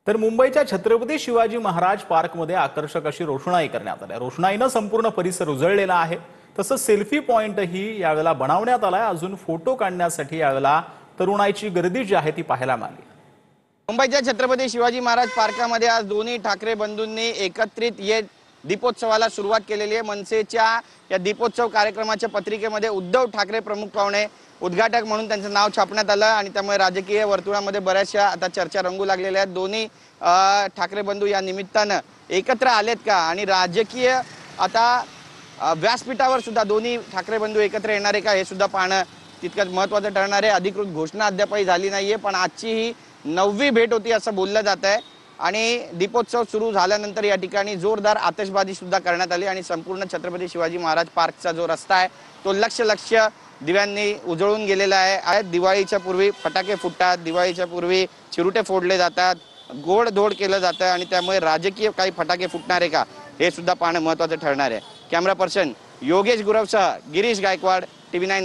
तर मुंबईच्या छत्रपती शिवाजी महाराज पार्कमध्ये आकर्षक अशी रोषणाई करण्यात आली। रोषणाईने संपूर्ण परिसर उजळलेला आहे। तसंच सेल्फी पॉइंटही यावेळेला बनवण्यात आलाय। अजून फोटो काढण्यासाठी यावेळेला तरुणाईची गर्दी जी आहे ती पाहायला मिळाली। मुंबईच्या छत्रपती शिवाजी महाराज पार्कामध्ये आज दोन्ही ठाकरे बंधूंनी एकत्रित येत दीपोत्सवाला सुरुवात केलेली आहे। मनसेच्या या दीपोत्सव कार्यक्रमाच्या पत्रिकेमध्ये उद्धव ठाकरे प्रमुख पाहुणे उद्घाटक म्हणून त्यांचं नाव छापण्यात आलं आणि त्यामुळे राजकीय वर्तुळामध्ये बऱ्याचशा आता चर्चा रंगू लागलेल्या आहेत। दोन्ही ठाकरे बंधू या निमित्तानं एकत्र आलेत का आणि राजकीय आता व्यासपीठावर सुद्धा दोन्ही ठाकरे बंधू एकत्र येणार आहे का हे सुद्धा पाहणं तितकंच महत्त्वाचं ठरणार आहे। अधिकृत घोषणा अद्यापही झाली नाहीये, पण आजची ही 9वी भेट होती असं बोललं जात आहे आणि दीपोत्सव सुरू झाल्यानंतर या ठिकाणी जोरदार आतिषबाजी सुद्धा करण्यात आली आणि संपूर्ण छत्रपती शिवाजी महाराज पार्कचा जो रस्ता आहे तो लक्ष दिव्यांनी उजळून गेलेला आहे। दिवाळीच्या पूर्वी फटाके फुटतात, दिवाळीच्या पूर्वी चिरुटे फोडले जातात, गोडधोड केलं जातं आणि त्यामुळे राजकीय काही फटाके फुटणार आहे का हे सुद्धा पाहणं महत्त्वाचं ठरणार आहे। कॅमेरा पर्सन योगेश गुरवसह गिरीश गायकवाड, TV9।